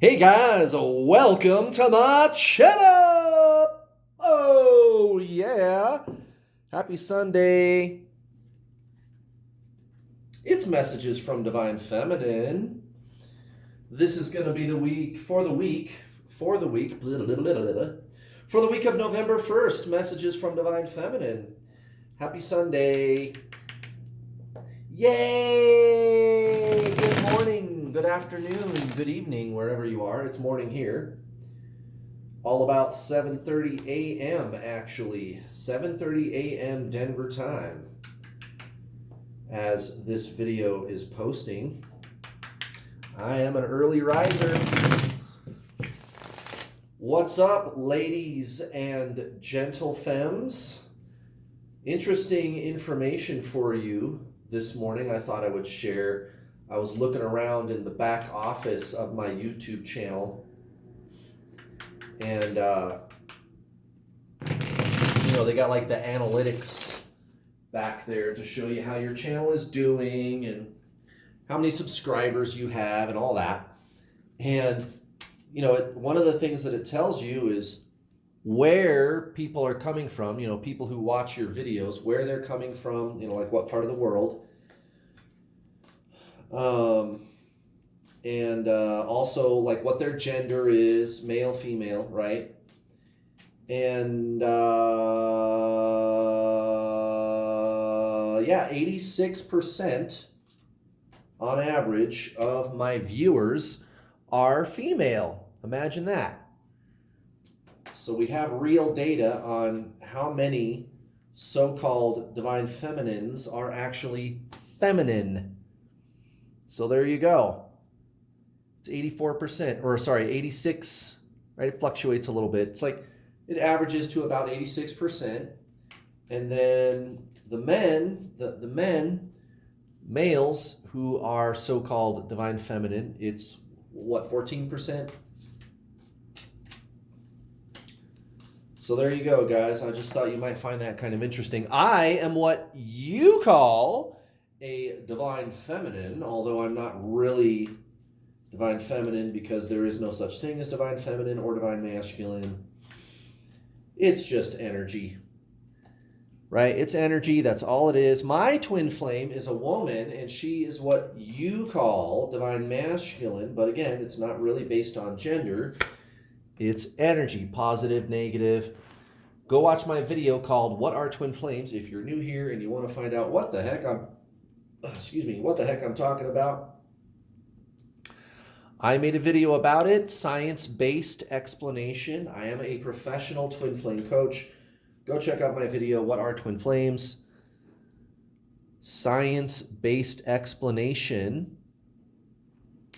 Hey guys, welcome to my channel! Oh yeah! Happy Sunday! It's messages from Divine Feminine. This is going to be the week, for the week of November 1st. Messages from Divine Feminine. Happy Sunday! Yay! Good morning, good afternoon, good evening, wherever you are. It's morning here. All about 7:30 a.m. actually. 7:30 a.m. Denver time as this video is posting. I am an early riser. What's up, ladies and gentle femmes? Interesting information for you this morning I thought I would share. I was looking around in the back office of my YouTube channel, and they got like the analytics back there to show you how your channel is doing and how many subscribers you have and all that. And one of the things that it tells you is where people are coming from, people who watch your videos, where they're coming from, like what part of the world. And also like what their gender is, male, female, right? And 86% on average of my viewers are female. Imagine that. So we have real data on how many so-called divine feminines are actually feminine. So there you go. It's 84%, or sorry, 86, right? It fluctuates a little bit. It's like it averages to about 86%. And then the males who are so-called divine feminine, it's what, 14%? So there you go, guys. I just thought you might find that kind of interesting. I am what you call a divine feminine, although I'm not really divine feminine because there is no such thing as divine feminine or divine masculine. It's just energy, right? It's energy. That's all it is. My twin flame is a woman, and she is what you call divine masculine. But again, it's not really based on gender. It's energy, positive, negative. Go watch my video called What Are Twin Flames if you're new here and you want to find out what the heck I'm talking about. I made a video about it, science-based explanation. I am a professional twin flame coach. Go check out my video, What Are Twin Flames? Science-based explanation.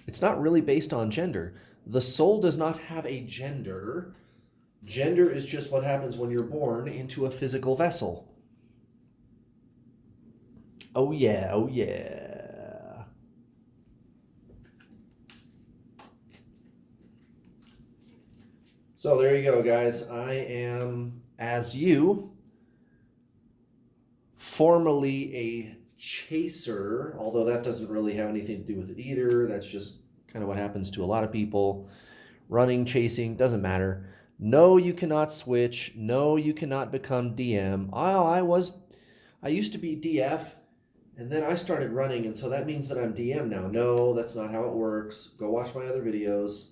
It's not really based on gender. The soul does not have a gender. Gender is just what happens when you're born into a physical vessel. Oh yeah, oh yeah. So there you go, guys. I am, as you, formerly a chaser, although that doesn't really have anything to do with it either. That's just kind of what happens to a lot of people. Running, chasing, doesn't matter. No, you cannot switch. No, you cannot become DM. Oh, I used to be DF, and then I started running, and so that means that I'm DM now. No, that's not how it works. Go watch my other videos.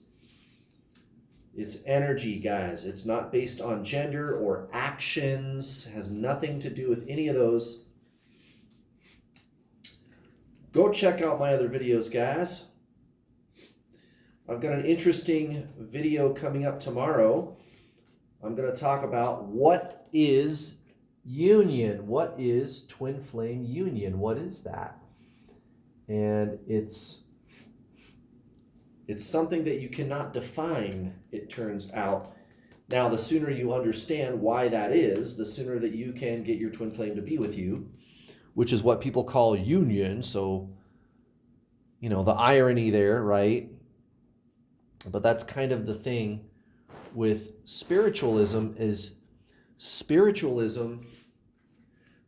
It's energy, guys. It's not based on gender or actions. It has nothing to do with any of those. Go check out my other videos, guys. I've got an interesting video coming up tomorrow. I'm going to talk about what is union. What is twin flame union? What is that? And it's something that you cannot define, it turns out. Now, the sooner you understand why that is, the sooner that you can get your twin flame to be with you, which is what people call union. So, the irony there, right? But that's kind of the thing with spiritualism is spiritualism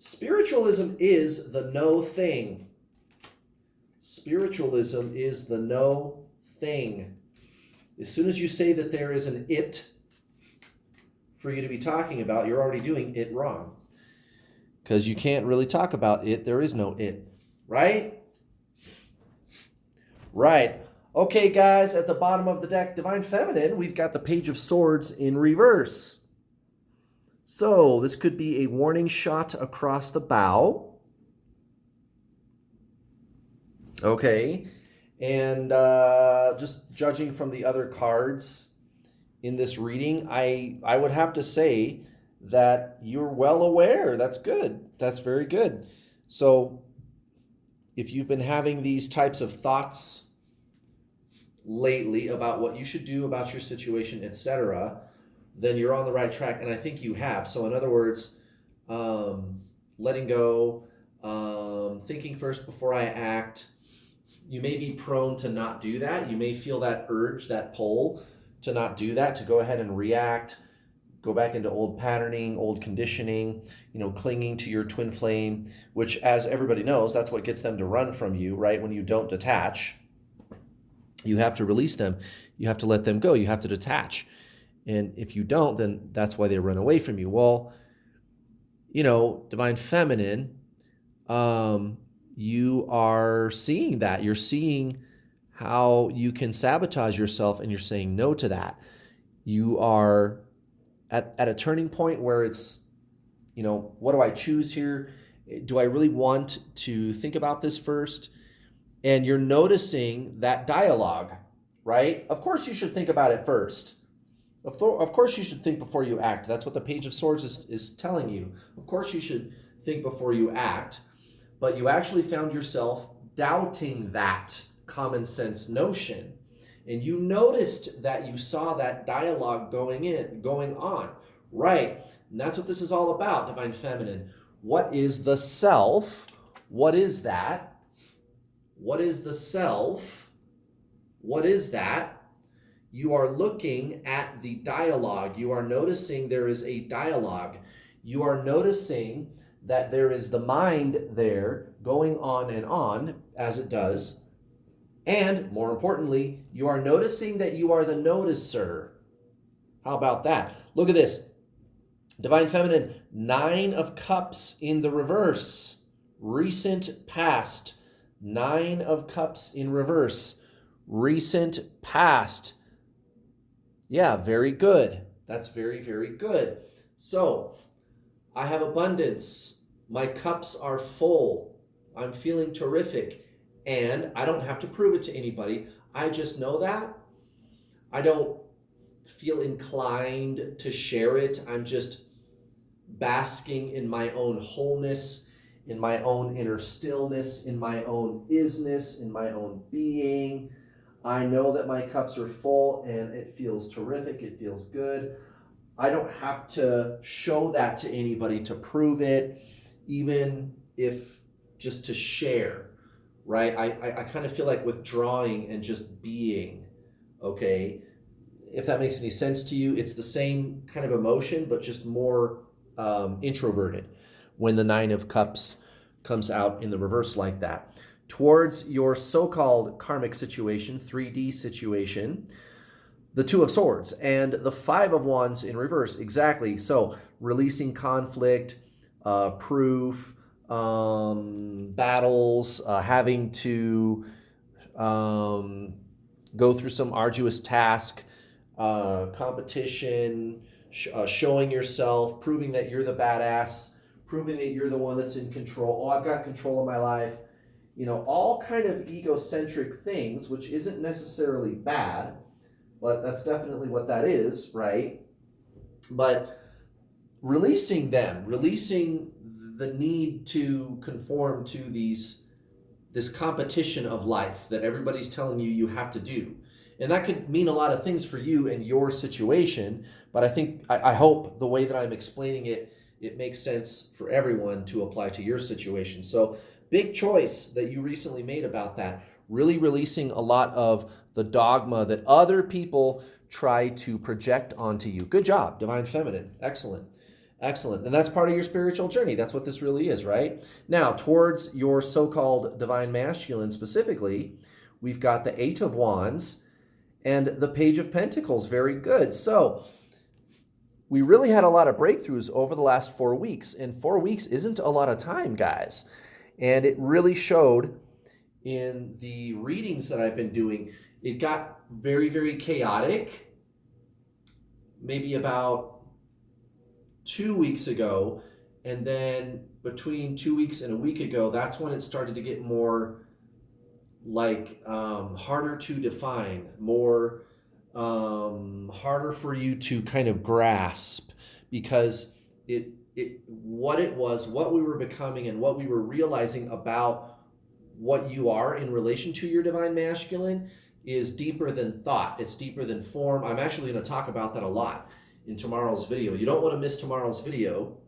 is the no thing. Spiritualism is the no thing. As soon as you say that there is an it for you to be talking about, you're already doing it wrong. Because you can't really talk about it. There is no it. Right? Right. Okay, guys, at the bottom of the deck, Divine Feminine, we've got the Page of Swords in reverse. So this could be a warning shot across the bow. Okay. And just judging from the other cards in this reading, I would have to say that you're well aware. That's good. That's very good. So if you've been having these types of thoughts lately about what you should do about your situation, etc., then you're on the right track, and I think you have. So in other words, letting go, thinking first before I act. You may be prone to not do that. You may feel that urge, that pull to not do that, to go ahead and react, go back into old patterning, old conditioning, clinging to your twin flame, which, as everybody knows, that's what gets them to run from you, right? When you don't detach, you have to release them. You have to let them go. You have to detach. And if you don't, then that's why they run away from you. Well, Divine Feminine, you are seeing that. You're seeing how you can sabotage yourself, and you're saying no to that. You are at a turning point where it's, what do I choose here? Do I really want to think about this first? And you're noticing that dialogue, right? Of course you should think about it first. Of course you should think before you act. That's what the Page of Swords is telling you. Of course you should think before you act. But you actually found yourself doubting that common sense notion. And you noticed that you saw that dialogue going on. Right. And that's what this is all about, Divine Feminine. What is the self? What is that? What is the self? What is that? You are looking at the dialogue. You are noticing there is a dialogue. You are noticing that there is the mind there going on as it does. And more importantly, you are noticing that you are the noticer. How about that? Look at this. Divine Feminine, 9 of Cups in the reverse. Recent past. 9 of Cups in reverse. Recent past. Yeah, very good. That's very, very good. So, I have abundance. My cups are full. I'm feeling terrific. And I don't have to prove it to anybody. I just know that. I don't feel inclined to share it. I'm just basking in my own wholeness, in my own inner stillness, in my own isness, in my own being. I know that my cups are full and it feels terrific. It feels good. I don't have to show that to anybody to prove it, even if just to share, right? I kind of feel like withdrawing and just being, okay? If that makes any sense to you, it's the same kind of emotion, but just more introverted when the 9 of Cups comes out in the reverse like that. Towards your so-called karmic situation, 3D situation, the 2 of Swords and the 5 of Wands in reverse. Exactly. So releasing conflict, proof, battles, having to go through some arduous task, competition, showing yourself, proving that you're the badass, proving that you're the one that's in control. Oh, I've got control of my life. All kind of egocentric things, which isn't necessarily bad, but that's definitely what that is, right? But releasing the need to conform to this competition of life that everybody's telling you have to do. And that could mean a lot of things for you and your situation, but I hope the way that I'm explaining it, it makes sense for everyone to apply to your situation. So big choice that you recently made about that. Really releasing a lot of the dogma that other people try to project onto you. Good job, Divine Feminine. Excellent. Excellent. And that's part of your spiritual journey. That's what this really is, right? Now, towards your so-called Divine Masculine specifically, we've got the 8 of Wands And the Page of Pentacles, very good. So we really had a lot of breakthroughs over the last 4 weeks. And 4 weeks isn't a lot of time, guys. And it really showed in the readings that I've been doing. It got very, very chaotic maybe about 2 weeks ago. And then between 2 weeks and a week ago, that's when it started to get more like harder to define, more harder for you to kind of grasp, because what it was, what we were becoming, and what we were realizing about what you are in relation to your divine masculine is deeper than thought. It's deeper than form. I'm actually going to talk about that a lot in tomorrow's video. You don't want to miss tomorrow's video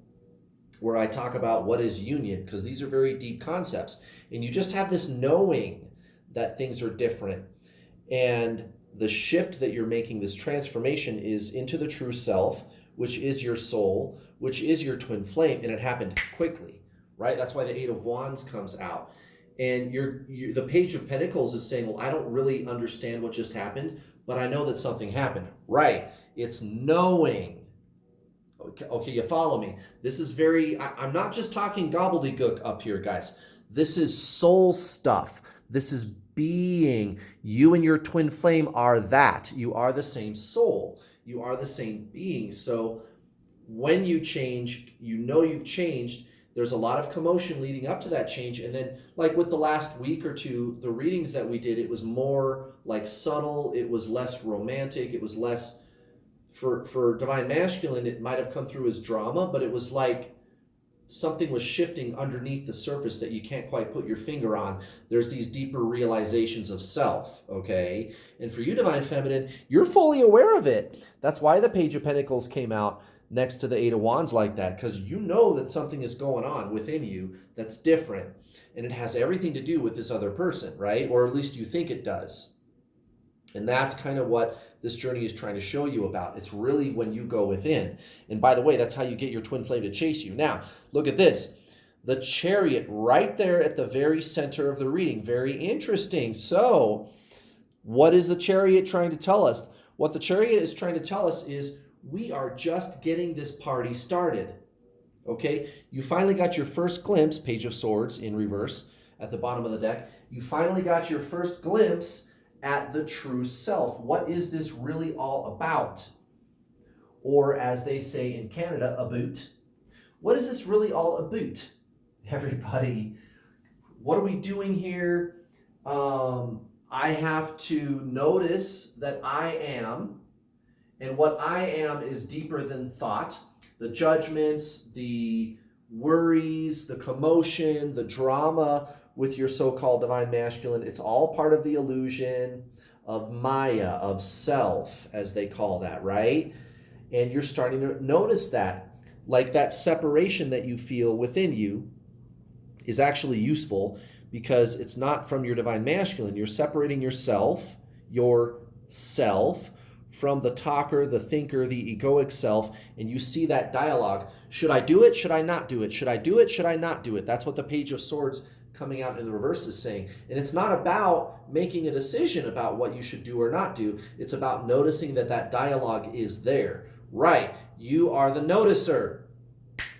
where I talk about what is union, because these are very deep concepts. And you just have this knowing that things are different. And the shift that you're making, this transformation, is into the true self, which is your soul, which is your twin flame. And it happened quickly, right? That's why the Eight of Wands comes out. And the Page of Pentacles is saying, well, I don't really understand what just happened, but I know that something happened. Right. It's knowing. Okay, you follow me. This is I'm not just talking gobbledygook up here, guys. This is soul stuff. This is being. You and your twin flame are that. You are the same soul. You are the same being. So when you change, you know you've changed. There's a lot of commotion leading up to that change. And then, like with the last week or two, the readings that we did, it was more like subtle. It was less romantic. It was less, for divine masculine, it might have come through as drama, but it was like something was shifting underneath the surface that you can't quite put your finger on. There's these deeper realizations of self, okay? And for you, divine feminine, you're fully aware of it. That's why the Page of Pentacles came out next to the Eight of Wands like that, because you know that something is going on within you that's different, and it has everything to do with this other person, right? Or at least you think it does. And that's kind of what this journey is trying to show you about. It's really when you go within. And by the way, that's how you get your twin flame to chase you. Now, look at this. The Chariot right there at the very center of the reading. Very interesting. So, what is the Chariot trying to tell us? What the Chariot is trying to tell us is we are just getting this party started. Okay? You finally got your first glimpse, Page of Swords in reverse at the bottom of the deck. You finally got your first glimpse at the true self. What is this really all about? Or as they say in Canada, about. What is this really all about? Everybody, what are we doing here? I have to notice that I am, and what I am is deeper than thought. The judgments, the worries, the commotion, the drama with your so-called divine masculine, it's all part of the illusion of Maya, of self, as they call that, right? And you're starting to notice that, like that separation that you feel within you is actually useful, because it's not from your divine masculine. You're separating yourself from the talker, the thinker, the egoic self, and you see that dialogue. Should I do it? Should I not do it? Should I do it? Should I not do it? That's what the Page of Swords coming out in the reverse is saying. And it's not about making a decision about what you should do or not do. It's about noticing that that dialogue is there. Right. You are the noticer.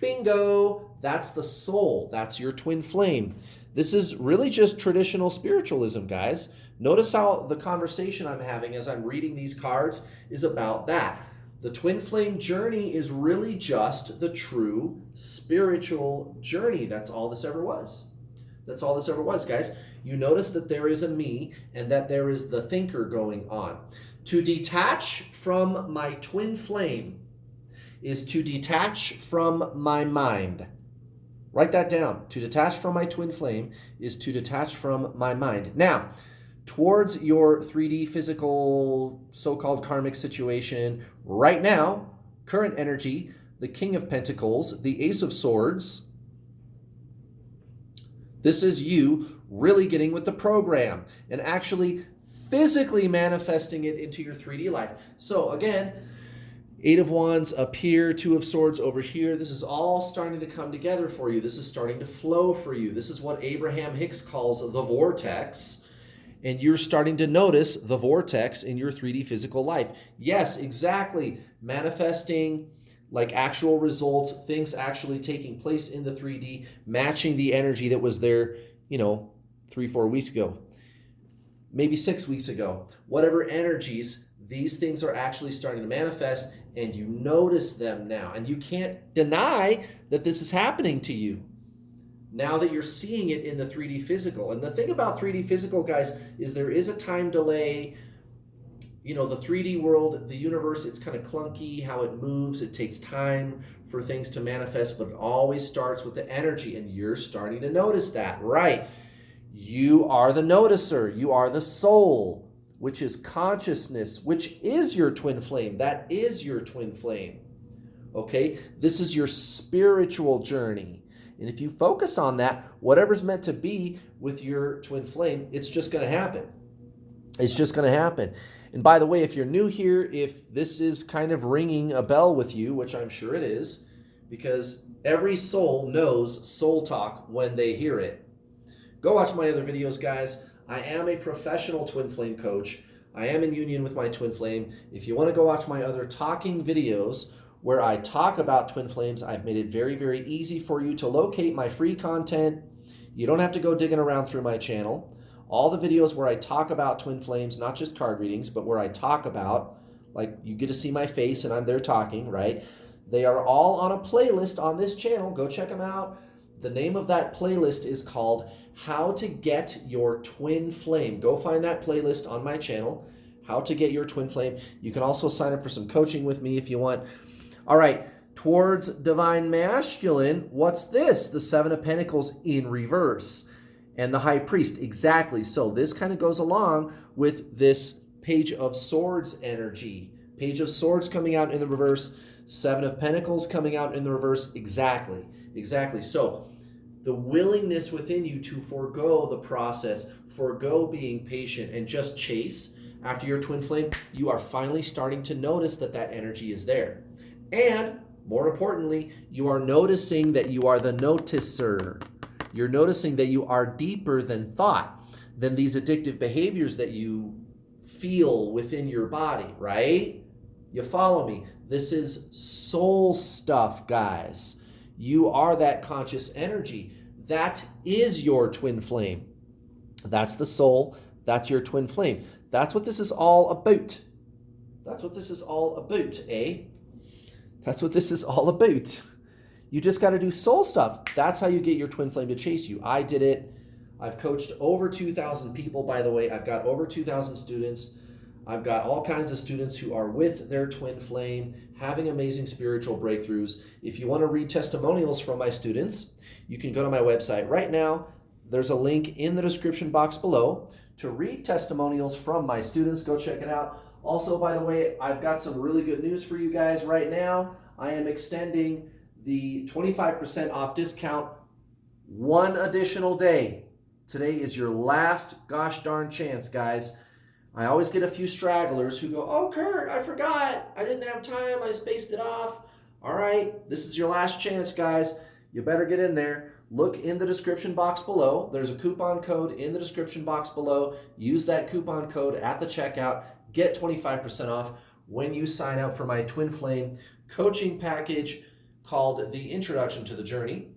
Bingo. That's the soul. That's your twin flame. This is really just traditional spiritualism, guys. Notice how the conversation I'm having as I'm reading these cards is about that. The twin flame journey is really just the true spiritual journey. That's all this ever was. That's all this ever was, guys. You notice that there is a me and that there is the thinker going on. To detach from my twin flame is to detach from my mind. Write that down. To detach from my twin flame is to detach from my mind. Now, towards your 3D physical so-called karmic situation right now, current energy, the King of Pentacles, the Ace of Swords, this is you really getting with the program and actually physically manifesting it into your 3D life. So again, Eight of Wands up here, Two of Swords over here. This is all starting to come together for you. This is starting to flow for you. This is what Abraham Hicks calls the vortex. and you're starting to notice the vortex in your 3D physical life. Yes, exactly. Manifesting like actual results, things actually taking place in the 3D, matching the energy that was there, 3-4 weeks ago, maybe 6 weeks ago. Whatever energies, these things are actually starting to manifest, and you notice them now. And you can't deny that this is happening to you now that you're seeing it in the 3D physical. And the thing about 3D physical, guys, is there is a time delay. The 3D world, the universe, it's kind of clunky how it moves. It takes time for things to manifest, but it always starts with the energy, and you're starting to notice that, right? You are the noticer. You are the soul, which is consciousness, which is your twin flame. That is your twin flame, okay? This is your spiritual journey. And if you focus on that, whatever's meant to be with your twin flame, it's just going to happen. It's just going to happen. And by the way, if you're new here, if this is kind of ringing a bell with you, which I'm sure it is, because every soul knows soul talk when they hear it. Go watch my other videos, guys. I am a professional twin flame coach. I am in union with my twin flame. If you want to go watch my other talking videos where I talk about twin flames, I've made it very, very easy for you to locate my free content. You don't have to go digging around through my channel. All the videos where I talk about twin flames, not just card readings, but where I talk about, like you get to see my face and I'm there talking, right? They are all on a playlist on this channel. Go check them out. The name of that playlist is called How to Get Your Twin Flame. Go find that playlist on my channel, How to Get Your Twin Flame. You can also sign up for some coaching with me if you want. All right, towards Divine Masculine, what's this? The Seven of Pentacles in reverse. And the High Priest, exactly. So this kind of goes along with this Page of Swords energy. Page of Swords coming out in the reverse, Seven of Pentacles coming out in the reverse. Exactly. So the willingness within you to forego the process, forego being patient, and just chase after your twin flame, you are finally starting to notice that that energy is there. And more importantly, you are noticing that you are the noticer. You're noticing that you are deeper than thought, than these addictive behaviors that you feel within your body, right? You follow me? This is soul stuff, guys. You are that conscious energy. That is your twin flame. That's the soul. That's your twin flame. That's what this is all about. That's what this is all about, eh? That's what this is all about. You just got to do soul stuff. That's how you get your twin flame to chase you. I did it. I've coached over 2,000 people, by the way. I've got over 2,000 students. I've got all kinds of students who are with their twin flame, having amazing spiritual breakthroughs. If you want to read testimonials from my students, you can go to my website right now. There's a link in the description box below to read testimonials from my students. Go check it out. Also, by the way, I've got some really good news for you guys right now. I am extending the 25% off discount one additional day. Today is your last gosh darn chance, guys. I always get a few stragglers who go, "Oh, Kurt, I forgot. I didn't have time. I spaced it off." All right, this is your last chance, guys. You better get in there. Look in the description box below. There's a coupon code in the description box below. Use that coupon code at the checkout. Get 25% off when you sign up for my Twin Flame coaching package called the Introduction to the Journey.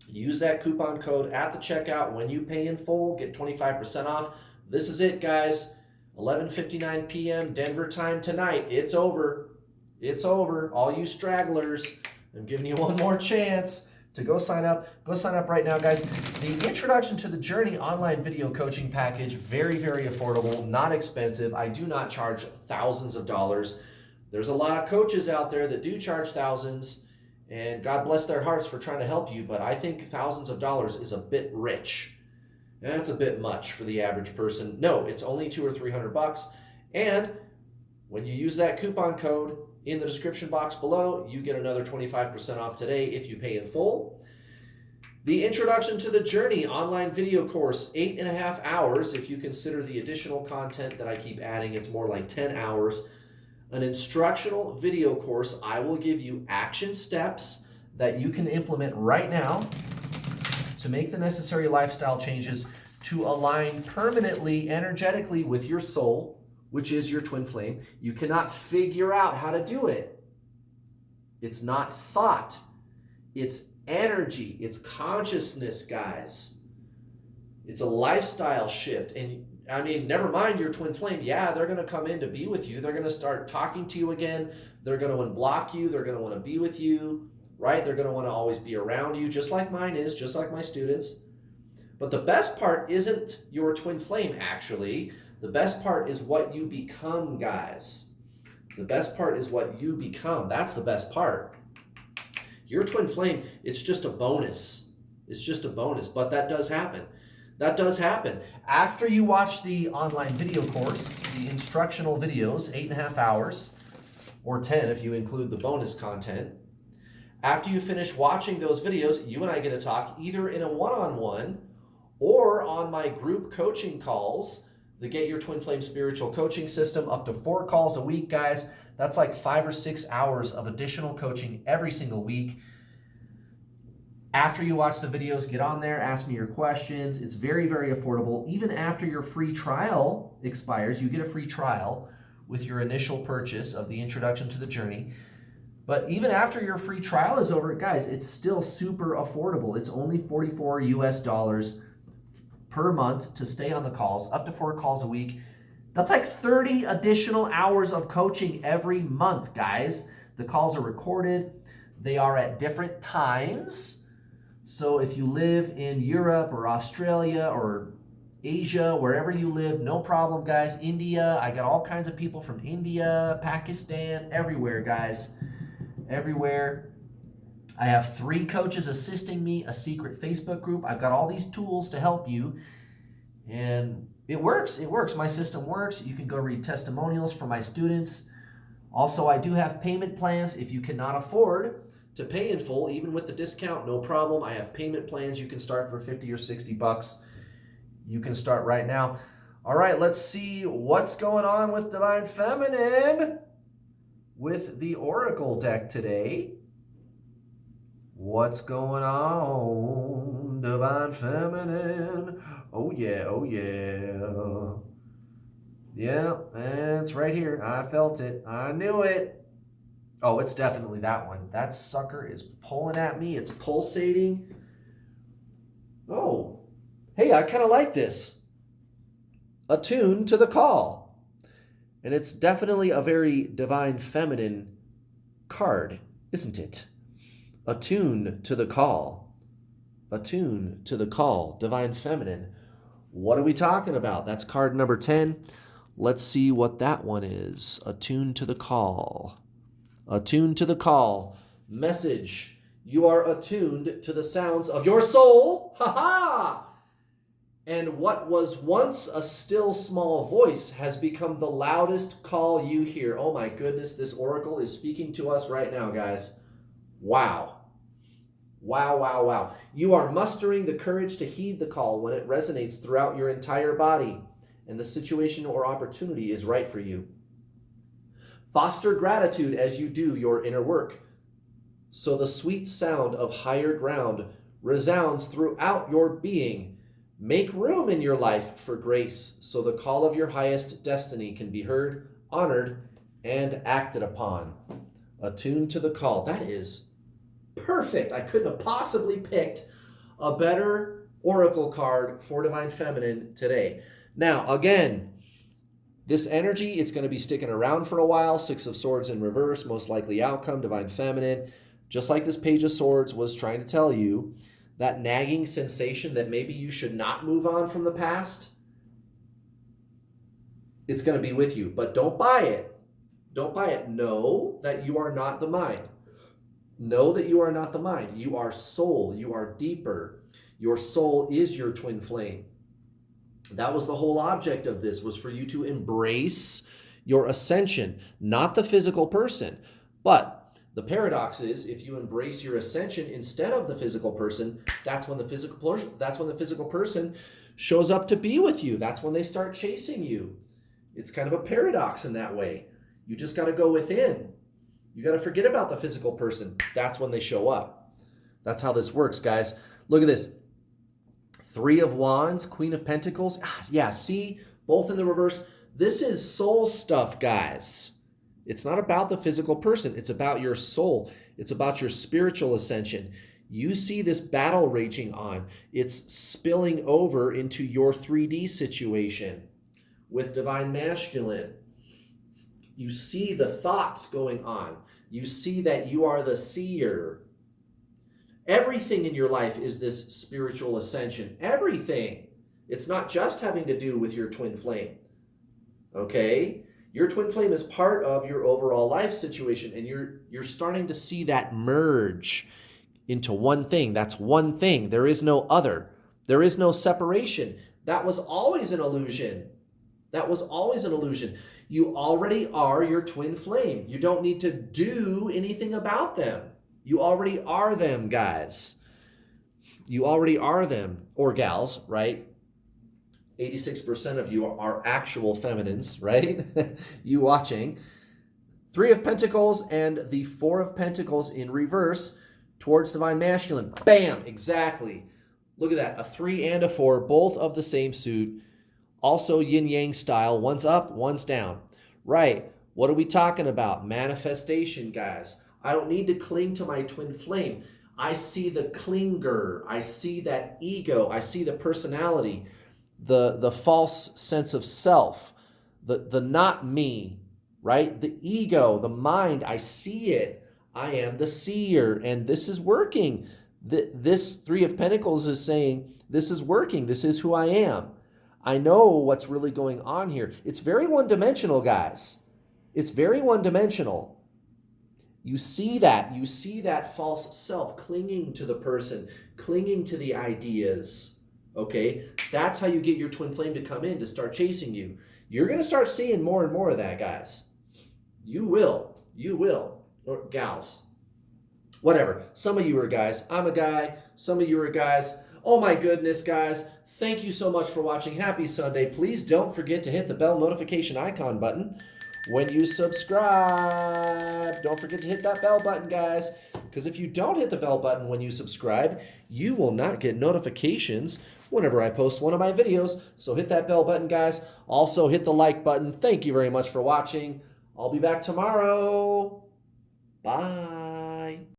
Use that coupon code at the checkout. When you pay in full, get 25% off. This is it, guys. 11:59 p.m. Denver time tonight. It's over. It's over. All you stragglers, I'm giving you one more chance to go sign up. Go sign up right now, guys. The Introduction to the Journey online video coaching package, very, very affordable, not expensive. I do not charge thousands of dollars. There's a lot of coaches out there that do charge thousands, and God bless their hearts for trying to help you, but I think thousands of dollars is a bit rich. That's a bit much for the average person. No, it's only $200 or $300. And when you use that coupon code in the description box below, you get another 25% off today if you pay in full. The Introduction to the Journey online video course, 8.5 hours. If you consider the additional content that I keep adding, it's more like 10 hours. An instructional video course. I will give you action steps that you can implement right now to make the necessary lifestyle changes to align permanently, energetically with your soul, which is your twin flame. You cannot figure out how to do it. It's not thought. It's energy. It's consciousness, guys. It's a lifestyle shift. And I mean, never mind your twin flame. Yeah, they're going to come in to be with you. They're going to start talking to you again. They're going to unblock you. They're going to want to be with you, right? They're going to want to always be around you, just like mine is, just like my students. But the best part isn't your twin flame, actually. The best part is what you become, guys. The best part is what you become. That's the best part. Your twin flame, it's just a bonus. It's just a bonus, but that does happen. That does happen. After you watch the online video course, the instructional videos, 8.5 hours, or 10 if you include the bonus content, after you finish watching those videos, you and I get to talk either in a one-on-one or on my group coaching calls, the Get Your Twin Flame Spiritual Coaching System, up to 4 calls a week, guys. That's like 5 or 6 hours of additional coaching every single week. After you watch the videos, get on there, ask me your questions. It's very, very affordable. Even after your free trial expires, you get a free trial with your initial purchase of the Introduction to the Journey. But even after your free trial is over, guys, it's still super affordable. It's only $44 US per month to stay on the calls, up to 4 calls a week. That's like 30 additional hours of coaching every month, guys. The calls are recorded. They are at different times. So if you live in Europe or Australia or Asia, wherever you live, no problem, guys. India, I got all kinds of people from India, Pakistan, everywhere, guys. Everywhere. I have 3 coaches assisting me, a secret Facebook group. I've got all these tools to help you. And it works. It works. My system works. You can go read testimonials from my students. Also, I do have payment plans if you cannot afford to pay in full, even with the discount, no problem. I have payment plans. You can start for 50 or 60 bucks. You can start right now. All right, let's see what's going on with Divine Feminine with the Oracle deck today. What's going on, Divine Feminine? Oh yeah, oh yeah. Yeah, it's right here. I felt it. I knew it. Oh, it's definitely that one. That sucker is pulling at me. It's pulsating. Oh, hey, I kind of like this. Attune to the call. And it's definitely a very Divine Feminine card, isn't it? Attune to the call. Attune to the call. Divine Feminine. What are we talking about? That's card number 10. Let's see what that one is. Attune to the call. Attuned to the call. Message. You are attuned to the sounds of your soul. Ha ha! And what was once a still small voice has become the loudest call you hear. Oh my goodness, this oracle is speaking to us right now, guys. Wow. Wow, wow, wow. You are mustering the courage to heed the call when it resonates throughout your entire body and the situation or opportunity is right for you. Foster gratitude as you do your inner work, so the sweet sound of higher ground resounds throughout your being. Make room in your life for grace, so the call of your highest destiny can be heard, honored, and acted upon. Attuned to the call. That is perfect. I couldn't have possibly picked a better oracle card for Divine Feminine today. Now, again, this energy, it's going to be sticking around for a while. 6 of Swords in reverse, most likely outcome, Divine Feminine. Just like this Page of Swords was trying to tell you, that nagging sensation that maybe you should not move on from the past, it's going to be with you. But don't buy it. Don't buy it. Know that you are not the mind. Know that you are not the mind. You are soul. You are deeper. Your soul is your twin flame. That was the whole object of this, was for you to embrace your ascension, not the physical person. But the paradox is, if you embrace your ascension instead of the physical person, that's when the physical person shows up to be with you. That's when they start chasing you. It's kind of a paradox in that way. You just got to go within. You got to forget about the physical person. That's when they show up. That's how this works, guys. Look at this. Three of Wands, Queen of Pentacles. Yeah, see, both in the reverse. This is soul stuff, guys. It's not about the physical person. It's about your soul. It's about your spiritual ascension. You see this battle raging on. It's spilling over into your 3D situation with Divine Masculine. You see the thoughts going on. You see that you are the seer. Everything in your life is this spiritual ascension. Everything. It's not just having to do with your twin flame. Okay? Your twin flame is part of your overall life situation, and you're starting to see that merge into one thing. That's one thing. There is no other. There is no separation. That was always an illusion. That was always an illusion. You already are your twin flame. You don't need to do anything about them. You already are them, guys. You already are them, or gals, right? 86% of you are actual feminines, right? You watching. Three of Pentacles and the Four of Pentacles in reverse towards Divine Masculine. Bam, exactly. Look at that, a 3 and a 4, both of the same suit. Also yin-yang style, one's up, one's down. Right, what are we talking about? Manifestation, guys. I don't need to cling to my twin flame. I see the clinger. I see that ego. I see the personality, the false sense of self, the not me, right? The ego, the mind, I see it. I am the seer, and this is working. This Three of Pentacles is saying, this is working. This is who I am. I know what's really going on here. It's very one-dimensional, guys. It's very one-dimensional. You see that false self clinging to the person, clinging to the ideas, okay? That's how you get your twin flame to come in to start chasing you. You're going to start seeing more and more of that, guys. You will, or gals, whatever. Some of you are guys. I'm a guy. Some of you are guys. Oh my goodness, guys. Thank you so much for watching. Happy Sunday. Please don't forget to hit the bell notification icon button when you subscribe. Don't forget to hit that bell button, guys, because if you don't hit the bell button when you subscribe, you will not get notifications whenever I post one of my videos. So hit that bell button, guys. Also hit the like button. Thank you very much for watching. I'll be back tomorrow. Bye.